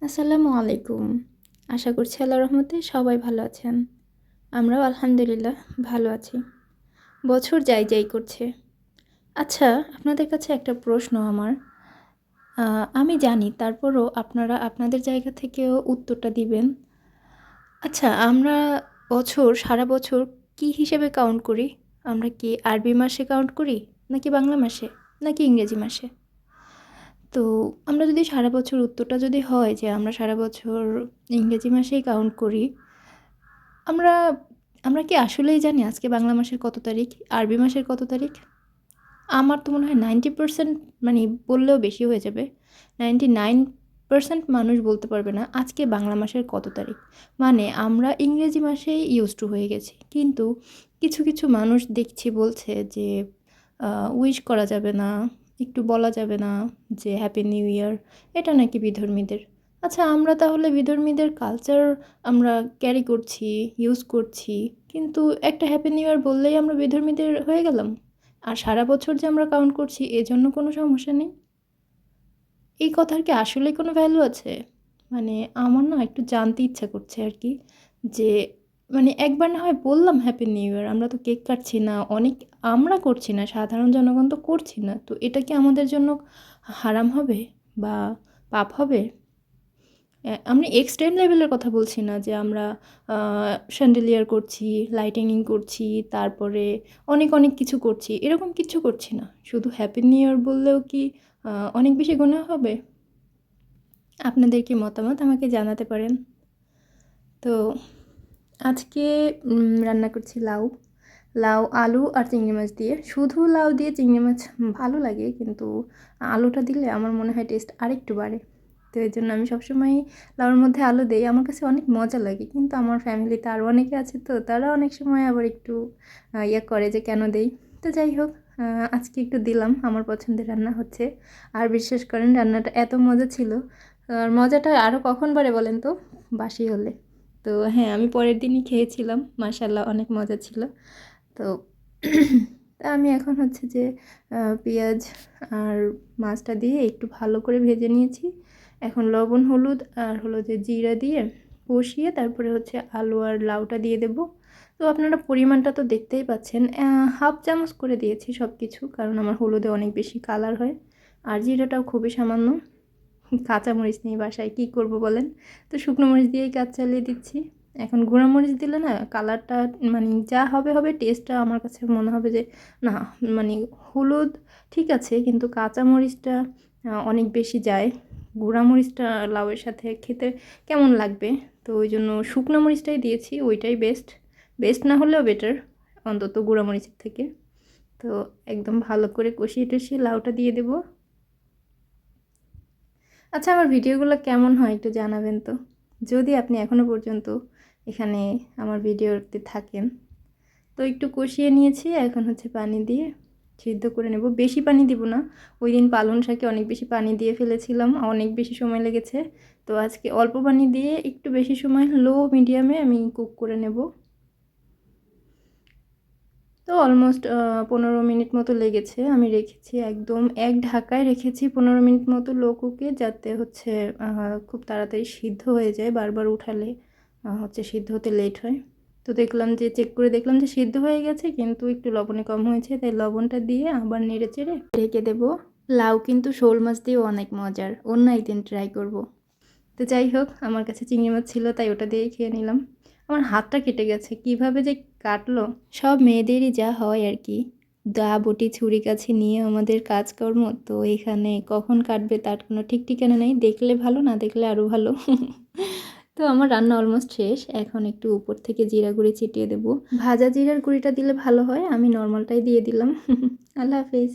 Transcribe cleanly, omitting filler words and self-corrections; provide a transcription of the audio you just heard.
আসসালামু আলাইকুম। আশা করছি আল্লাহর রহমতে সবাই ভালো আছেন। আমরাও আলহামদুলিল্লাহ ভালো আছি। বছর যাই করছে। আচ্ছা, আপনাদের কাছে একটা প্রশ্ন আমার। আমি জানি তারপরও আপনারা আপনাদের জায়গা থেকেও উত্তরটা দিবেন। আচ্ছা, আমরা সারা বছর কি হিসেবে কাউন্ট করি? আমরা কি আরবি মাসে কাউন্ট করি? নাকি বাংলা মাসে? নাকি ইংরেজি মাসে? তো আমরা যদি সারা বছর উত্তরটা যদি হয় যে আমরা সারা বছর ইংরেজি মাসেই কাউন্ট করি, আমরা আমরা কি আসলেই জানি আজকে বাংলা মাসের কত তারিখ, আরবি মাসের কত তারিখ? আমার তো মনে হয় 90% মানে বললেও বেশি হয়ে যাবে। 99% মানুষ বলতে পারবে না আজকে বাংলা মাসের কত তারিখ। মানে আমরা ইংরেজি মাসেই ইউজড টু হয়ে গেছি। কিন্তু কিছু মানুষ দেখছি বলছে যে উইশ করা যাবে না, একটু বলা যাবে না যে হ্যাপি নিউ ইয়ার। এটা নাকি বিধর্মীদের। আচ্ছা, আমরা তাহলে বিধর্মীদের কালচার আমরা ক্যারি করছি, ইউজ করছি। কিন্তু একটা হ্যাপি নিউ ইয়ার বললেই আমরা বিধর্মীদের হয়ে গেলাম? আর সারা বছর যে আমরা কাউন্ট করছি এজন্য কোনো সমস্যা নেই? এই কথার কি আসলেই কোনো ভ্যালু আছে? মানে আমার না একটু জানতে ইচ্ছা করছে আর কি, যে মানে একবার না হয় বললাম হ্যাপি নিউ ইয়ার, আমরা তো কেক কাটছি না, আমরা করছি না, সাধারণ জনগণ তো করছি না, তো এটা কি আমাদের জন্য হারাম হবে বা পাপ হবে? আমরা এক্সট্রিম লেভেলের কথা বলছি না যে আমরা শ্যান্ডেলিয়ার করছি, লাইটিনিং করছি, তারপরে অনেক কিছু করছি, এরকম কিচ্ছু করছি না। শুধু হ্যাপি নিউ ইয়ার বললেও কি অনেক বেশি গুনাহ হবে? আপনাদের কি মতামত আমাকে জানাতে পারেন। তো আজকে রান্না করছি লাউ। লাউ, আলু আর চিংড়ি মাছ দিয়ে। শুধু লাউ দিয়ে চিংড়ি মাছ ভালো লাগে, কিন্তু আলুটা দিলে আমার মনে হয় টেস্ট আরেকটু বাড়ে। তো এর জন্য আমি সবসময়ই লাউর মধ্যে আলু দেই। আমার কাছে অনেক মজা লাগে। কিন্তু আমার ফ্যামিলিতে আরও অনেকে আছে, তো তারা অনেক সময় আবার একটু ইয়ে করে যে কেন দেই। তো যাই হোক, আজকে একটু দিলাম। আমার পছন্দের রান্না হচ্ছে। আর বিশ্বাস করেন রান্নাটা এত মজা ছিল। আর মজাটা আরও কখন বাড়ে বলেন তো? বাসি হলে। তো হ্যাঁ, আমি পরের দিনই খেয়েছিলাম। মাশাআল্লাহ অনেক মজা ছিল। তো তা আমি এখন হচ্ছে যে পেঁয়াজ আর মাছটা দিয়ে একটু ভালো করে ভেজে নিয়েছি। এখন লবণ, হলুদ আর হলো যে জিরা দিয়ে কষিয়ে তারপরে হচ্ছে আলু আর লাউটা দিয়ে দেব। তো আপনারা পরিমাণটা তো দেখতেই পাচ্ছেন। হাফ চামচ করে দিয়েছি সব কিছু, কারণ আমার হলুদে অনেক বেশি কালার হয়। আর জিরাটাও খুবই সামান্য। কাঁচামরিচ নেই বাসায়, কী করব বলেন? তো শুকনো মরিচ দিয়েই কাজ চালিয়ে দিচ্ছি। এখন গুঁড়া মরিচ দিলে না কালারটা মানে যা হবে টেস্টটা আমার কাছে মনে হবে যে না, মানে হলুদ ঠিক আছে, কিন্তু কাঁচামরিচটা অনেক বেশি যায়। গুঁড়া মরিচটা লাউয়ের সাথে খেতে কেমন লাগবে? তো ওই জন্য শুকনো মরিচটাই দিয়েছি, ওইটাই বেস্ট। বেস্ট না হলেও বেটার, অন্তত গুঁড়া মরিচের থেকে। তো একদম ভালো করে কষিয়ে টষিয়ে লাউটা দিয়ে দেবো। আচ্ছা, আমার ভিডিওগুলো কেমন হয় একটু জানাবেন তো। যদি আপনি এখনও পর্যন্ত এখানে আমার ভিডিওতে থাকেন। তো একটু কষিয়ে নিয়েছি, এখন হচ্ছে পানি দিয়ে সিদ্ধ করে নেব। বেশি পানি দিব না। ওই দিন পালং শাকে অনেক বেশি পানি দিয়ে ফেলেছিলাম, অনেক বেশি সময় লেগেছে। তো আজকে অল্প পানি দিয়ে একটু বেশি সময় লো মিডিয়ামে আমি কুক করে নেব। তো অলমোস্ট 15 মিনিট মতো লেগেছে। আমি রেখেছি একদম এক ঢাকায় রেখেছি 15 মিনিট মতো লো কুকে, যাতে হচ্ছে খুব তাড়াতাড়ি সিদ্ধ হয়ে যায়। বারবার উঠালে হচ্ছে সিদ্ধ হতে লেট হয়। তো চেক করে দেখলাম যে সিদ্ধ হয়ে গেছে, কিন্তু একটু লবণে কম হয়েছে, তাই লবণটা দিয়ে আবার নেড়ে চেড়ে ঢেকে দেবো। লাউ কিন্তু শোল মাছ দিয়েও অনেক মজার, অন্য একদিন ট্রাই করব। তো যাই হোক, আমার কাছে চিংড়ি মাছ ছিল তাই ওটা দিয়েই খেয়ে নিলাম। আমার হাতটা কেটে গেছে, কিভাবে যে কাটলো। সব মেয়েদেরই যা হয় আর কি, দা বটি ছুরি কাছে নিয়ে আমাদের কাজকর্ম। তো এখানে কখন কাটবে তার কোনো ঠিক ঠিকানা নেই, দেখলে ভালো, না দেখলে আরও ভালো। তো আমার রান্না অলমোস্ট শেষ। এখন একটু উপর থেকে জিরা গুঁড়ি ছিটিয়ে দেবো। ভাজা জিরার গুঁড়িটা দিলে ভালো হয়, আমি নর্মালটাই দিয়ে দিলাম। আল্লাহ হাফেজ।